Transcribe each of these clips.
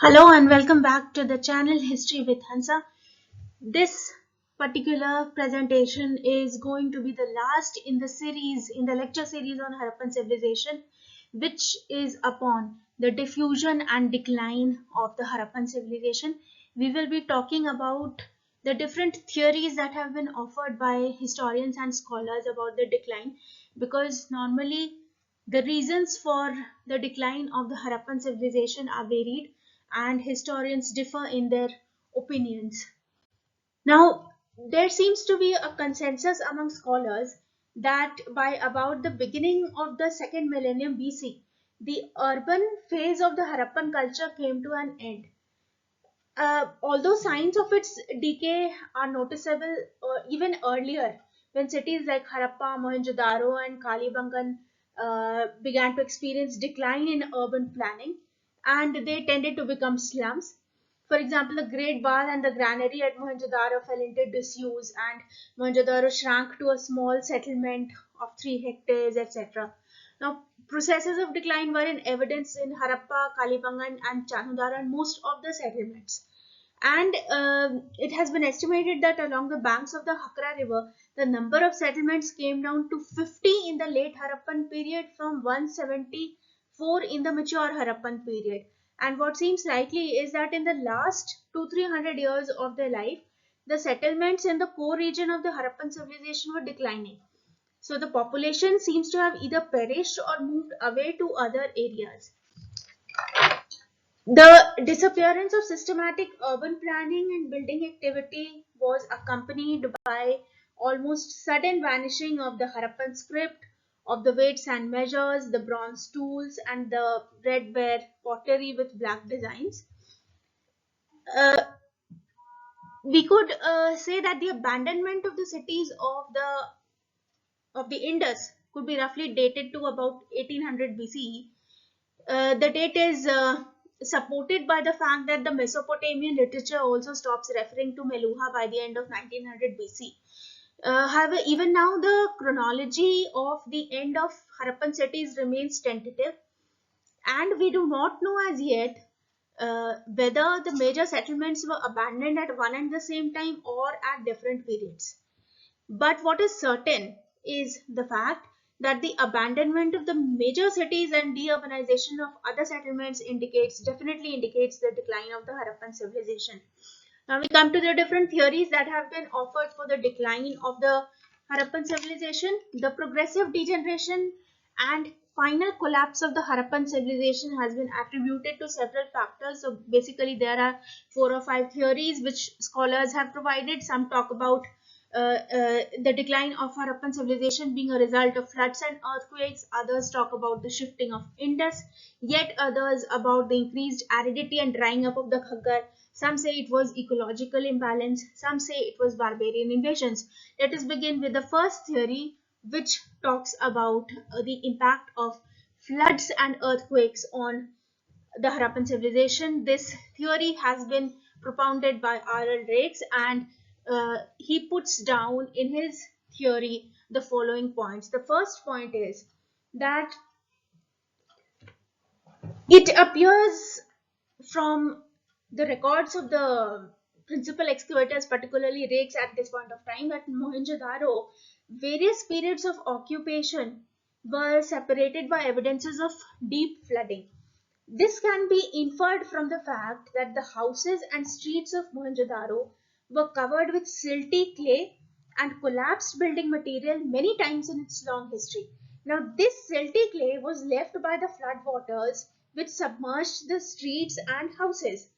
Hello and welcome back to the channel History with Hansa. This particular presentation is going to be the last in the lecture series on Harappan civilization, which is upon the diffusion and decline of the Harappan civilization. We will be talking about the different theories that have been offered by historians and scholars about the decline, because normally the reasons for the decline of the Harappan civilization are varied and historians differ in their opinions. Now, there seems to be a consensus among scholars that by about the beginning of the second millennium BC, the urban phase of the Harappan culture came to an end. Although signs of its decay are noticeable even earlier, when cities like Harappa, Mohenjo-daro, and Kalibangan began to experience decline in urban planning, and they tended to become slums. For example, the Great Bath and the granary at Mohenjo-daro fell into disuse, and Mohenjo-daro shrank to a small settlement of 3 hectares, etc. Now, processes of decline were in evidence in Harappa, Kalibangan, and Chanudara, and most of the settlements. And it has been estimated that along the banks of the Hakra River, the number of settlements came down to 50 in the late Harappan period from 174 in the mature Harappan period. And what seems likely is that in the last 200-300 years of their life, the settlements in the core region of the Harappan civilization were declining. So the population seems to have either perished or moved away to other areas. The disappearance of systematic urban planning and building activity was accompanied by almost sudden vanishing of the Harappan script, of the weights and measures, the bronze tools, and the red ware pottery with black designs. Uh, we could say that the abandonment of the cities of the Indus could be roughly dated to about 1800 BCE. The date is supported by the fact that the Mesopotamian literature also stops referring to Meluha by the end of 1900 BC. However, even now the chronology of the end of Harappan cities remains tentative, and we do not know as yet whether the major settlements were abandoned at one and the same time or at different periods. But what is certain is the fact that the abandonment of the major cities and deurbanization of other settlements definitely indicates the decline of the Harappan civilization. Now we come to the different theories that have been offered for the decline of the Harappan civilization. The progressive degeneration and final collapse of the Harappan civilization has been attributed to several factors. So basically there are 4 or 5 theories which scholars have provided. Some talk about the decline of Harappan civilization being a result of floods and earthquakes. Others talk about the shifting of Indus. Yet others about the increased aridity and drying up of the Khaggar. Some say it was ecological imbalance. Some say it was barbarian invasions. Let us begin with the first theory, which talks about the impact of floods and earthquakes on the Harappan civilization. This theory has been propounded by R.L. Rakes, and he puts down in his theory the following points. The first point is that it appears from the records of the principal excavators, particularly Rakes at this point of time, that Mohenjo-daro, various periods of occupation were separated by evidences of deep flooding. This can be inferred from the fact that the houses and streets of Mohenjo-daro were covered with silty clay and collapsed building material many times in its long history. Now, this silty clay was left by the flood waters which submerged the streets and houses.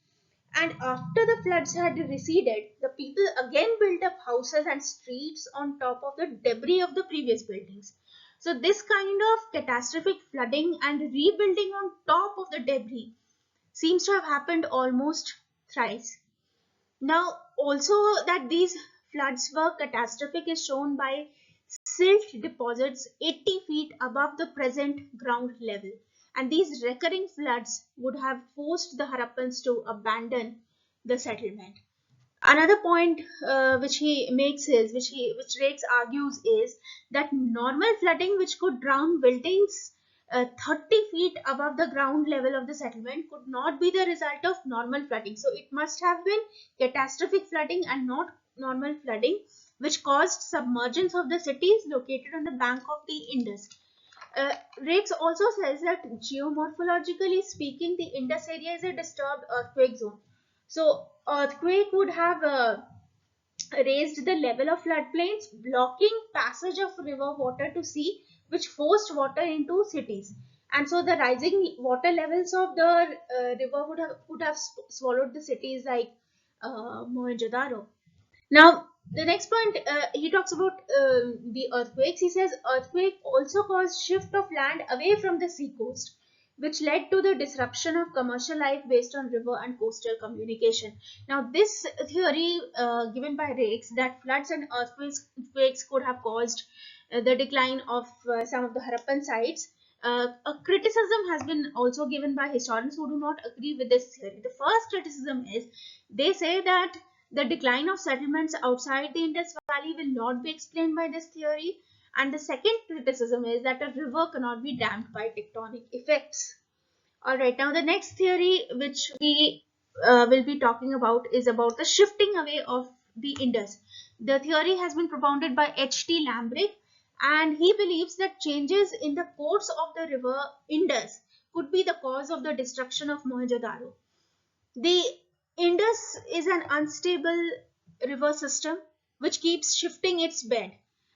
And after the floods had receded, the people again built up houses and streets on top of the debris of the previous buildings. So this kind of catastrophic flooding and rebuilding on top of the debris seems to have happened almost thrice. Now, also that these floods were catastrophic is shown by silt deposits 80 feet above the present ground level. And these recurring floods would have forced the Harappans to abandon the settlement. Another point which he makes is, which Rakes argues is that normal flooding which could drown buildings 30 feet above the ground level of the settlement could not be the result of normal flooding. So it must have been catastrophic flooding and not normal flooding, which caused submergence of the cities located on the bank of the Indus. Rakes also says that geomorphologically speaking, the Indus area is a disturbed earthquake zone. So earthquake would have raised the level of floodplains, blocking passage of river water to sea, which forced water into cities. And so the rising water levels of the river would have swallowed the cities like Mohenjo-daro. Now, the next point, he talks about the earthquakes. He says earthquake also caused shift of land away from the sea coast, which led to the disruption of commercial life based on river and coastal communication. Now, this theory given by Rakes that floods and earthquakes could have caused the decline of some of the Harappan sites. A criticism has been also given by historians who do not agree with this theory. The first criticism is they say that the decline of settlements outside the Indus Valley will not be explained by this theory. And the second criticism is that a river cannot be dammed by tectonic effects. Alright, now the next theory which we will be talking about is about the shifting away of the Indus. The theory has been propounded by H.T. Lambrick, and he believes that changes in the course of the river Indus could be the cause of the destruction of Mohenjo-daro. The Indus is an unstable river system which keeps shifting its bed,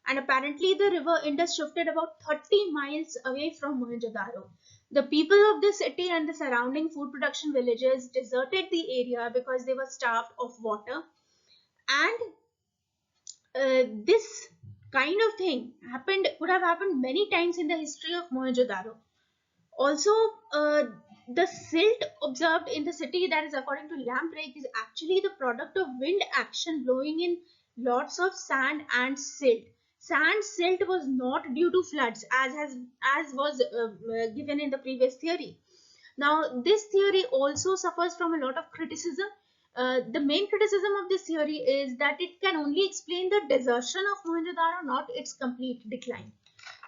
and apparently the river Indus shifted about 30 miles away from Mohenjo-daro. The people of the city and the surrounding food production villages deserted the area because they were starved of water, and this kind of thing could have happened many times in the history of Mohenjo-daro. Also, the silt observed in the city, that is according to Lamprecht, is actually the product of wind action blowing in lots of sand and silt. Silt was not due to floods as was given in the previous theory. Now, this theory also suffers from a lot of criticism. The main criticism of this theory is that it can only explain the desertion of Mohenjo-daro, not its complete decline.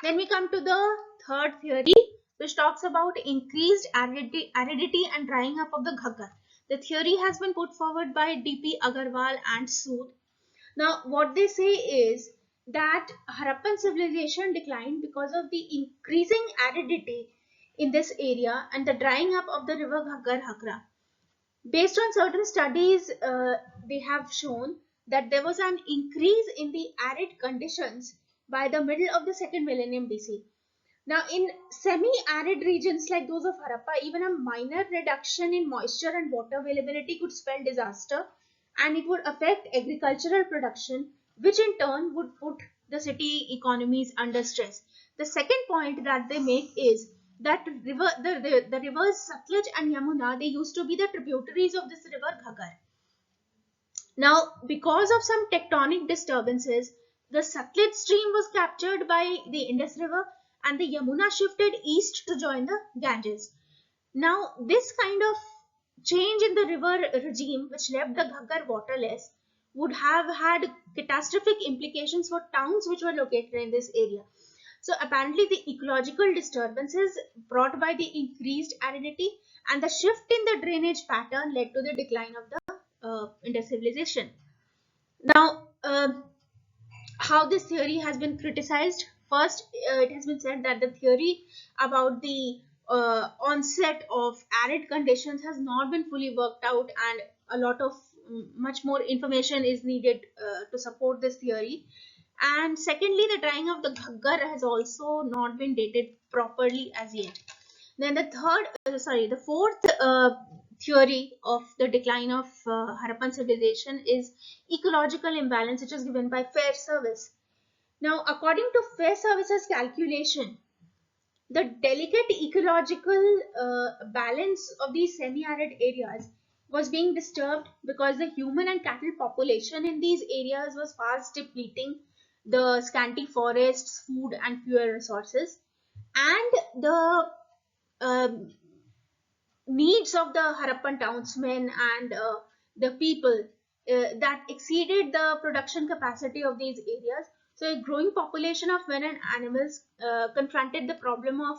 Then we come to the third theory, which talks about increased aridity and drying up of the Ghaggar. The theory has been put forward by D.P. Agarwal and Sood. Now, what they say is that Harappan civilization declined because of the increasing aridity in this area and the drying up of the river Ghaggar Hakra. Based on certain studies, they have shown that there was an increase in the arid conditions by the middle of the second millennium BC. Now, in semi-arid regions like those of Harappa, even a minor reduction in moisture and water availability could spell disaster, and it would affect agricultural production, which in turn would put the city economies under stress. The second point that they make is that the rivers Satluj and Yamuna, they used to be the tributaries of this river Ghaggar. Now, because of some tectonic disturbances, the Satluj stream was captured by the Indus River and the Yamuna shifted east to join the Ganges. Now, this kind of change in the river regime, which left the Ghaggar waterless, would have had catastrophic implications for towns which were located in this area. So, apparently, the ecological disturbances brought by the increased aridity and the shift in the drainage pattern led to the decline of the Indus civilization. Now, how this theory has been criticized. First, it has been said that the theory about the onset of arid conditions has not been fully worked out, and a lot of much more information is needed to support this theory. And secondly, the drying of the Ghaggar has also not been dated properly as yet. Then the fourth theory of the decline of Harappan civilization is ecological imbalance, which is given by Fair Service. Now, according to Fair Service's calculation, the delicate ecological balance of these semi-arid areas was being disturbed because the human and cattle population in these areas was fast depleting the scanty forests, food and fuel resources, and the needs of the Harappan townsmen and the people that exceeded the production capacity of these areas. So, a growing population of men and animals confronted the problem of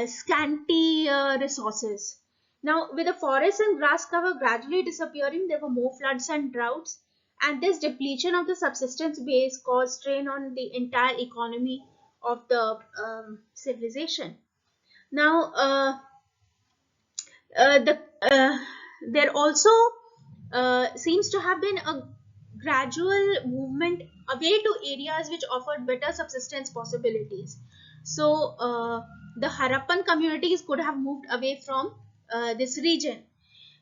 scanty resources. Now, with the forest and grass cover gradually disappearing, there were more floods and droughts, and this depletion of the subsistence base caused strain on the entire economy of the civilization. Now, the there also seems to have been a gradual movement away to areas which offered better subsistence possibilities. So the Harappan communities could have moved away from this region.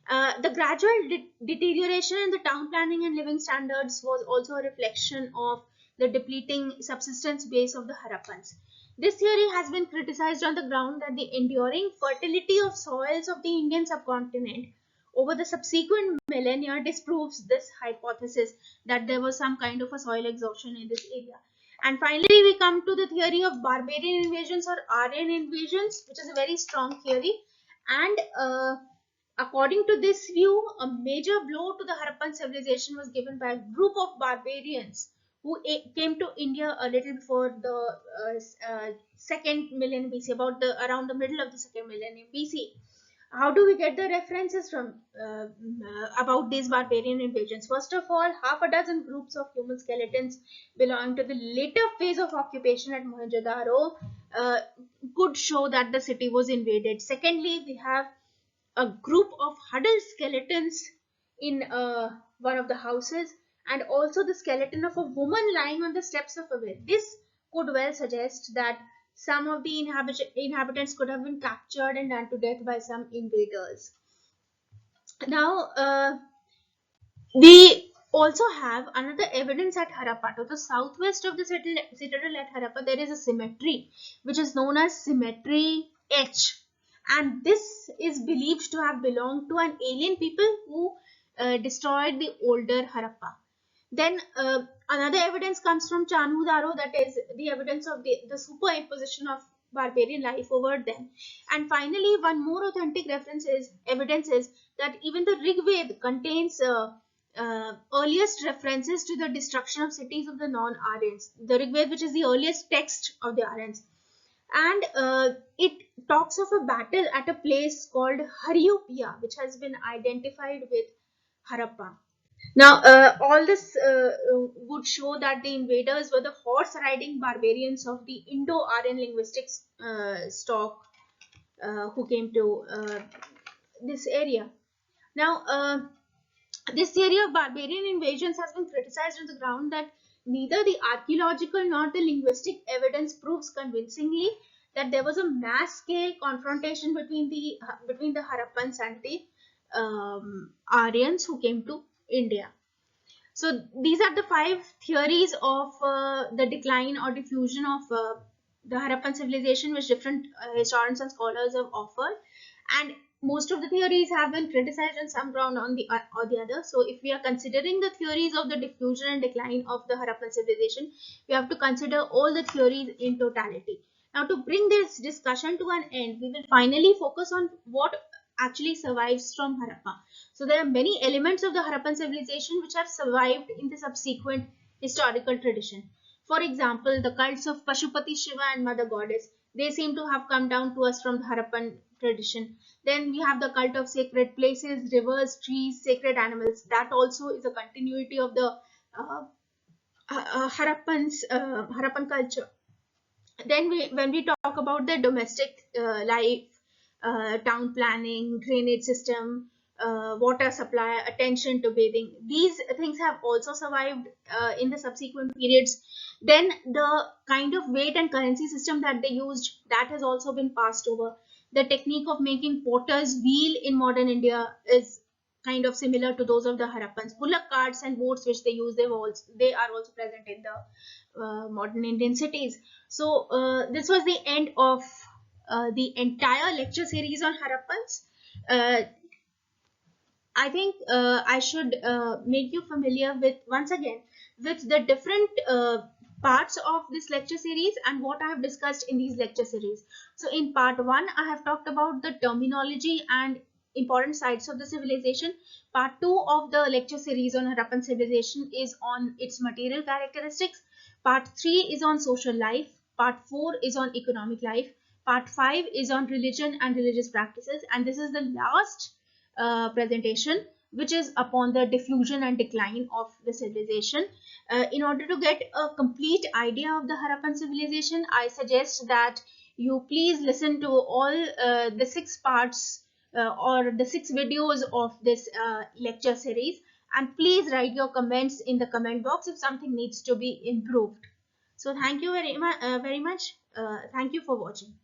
The gradual deterioration in the town planning and living standards was also a reflection of the depleting subsistence base of the Harappans. This theory has been criticized on the ground that the enduring fertility of soils of the Indian subcontinent over the subsequent millennia disproves this hypothesis that there was some kind of a soil exhaustion in this area. And finally, we come to the theory of barbarian invasions or Aryan invasions, which is a very strong theory. And according to this view, a major blow to the Harappan civilization was given by a group of barbarians who came to India a little before the second millennium BC, about the around the middle of the second millennium BC. How do we get the references from about these barbarian invasions? First of all, half a dozen groups of human skeletons belonging to the later phase of occupation at Mohenjo-daro could show that the city was invaded. Secondly, we have a group of huddled skeletons in one of the houses, and also the skeleton of a woman lying on the steps of a well. This could well suggest that some of the inhabitants could have been captured and done to death by some invaders. Now, we also have another evidence at Harappa. To the southwest of the citadel at Harappa, there is a cemetery which is known as Cemetery H. And this is believed to have belonged to an alien people who destroyed the older Harappa. Then another evidence comes from Chanudaro, that is the evidence of the superimposition of barbarian life over them. And finally, one more authentic evidence is that even the Rig Veda contains earliest references to the destruction of cities of the non-Aryans. The Rig Veda, which is the earliest text of the Aryans, and it talks of a battle at a place called Hariupia, which has been identified with Harappa. Now, all this would show that the invaders were the horse riding barbarians of the Indo-Aryan linguistics stock who came to this area. Now, this theory of barbarian invasions has been criticized on the ground that neither the archaeological nor the linguistic evidence proves convincingly that there was a mass scale confrontation between the Harappans and the Aryans who came to India. So these are the five theories of the decline or diffusion of the Harappan civilization, which different historians and scholars have offered, and most of the theories have been criticized on some ground on the or the other. So if we are considering the theories of the diffusion and decline of the Harappan civilization, we have to consider all the theories in totality. Now, to bring this discussion to an end, we will finally focus on what actually survives from Harappa. So there are many elements of the Harappan civilization which have survived in the subsequent historical tradition. For example, the cults of Pashupati Shiva and Mother Goddess, they seem to have come down to us from the Harappan tradition. Then we have the cult of sacred places, rivers, trees, sacred animals. That also is a continuity of the Harappan culture. Then when we talk about the domestic life, town planning, drainage system, water supply, attention to bathing, these things have also survived in the subsequent periods. Then the kind of weight and currency system that they used, that has also been passed over. The technique of making potter's wheel in modern India is kind of similar to those of the Harappans. Bullock carts and boats which they use, they are also present in the modern Indian cities. So this was the end of the entire lecture series on Harappans. I think I should make you familiar with, once again, with the different parts of this lecture series and what I have discussed in these lecture series. So in part 1, I have talked about the terminology and important sites of the civilization. Part 2 of the lecture series on Harappan civilization is on its material characteristics. Part 3 is on social life. Part 4 is on economic life. Part 5 is on religion and religious practices, and this is the last presentation, which is upon the diffusion and decline of the civilization. In order to get a complete idea of the Harappan civilization, I suggest that you please listen to all the 6 parts or the 6 videos of this lecture series, and please write your comments in the comment box if something needs to be improved. So thank you very much. Thank you for watching.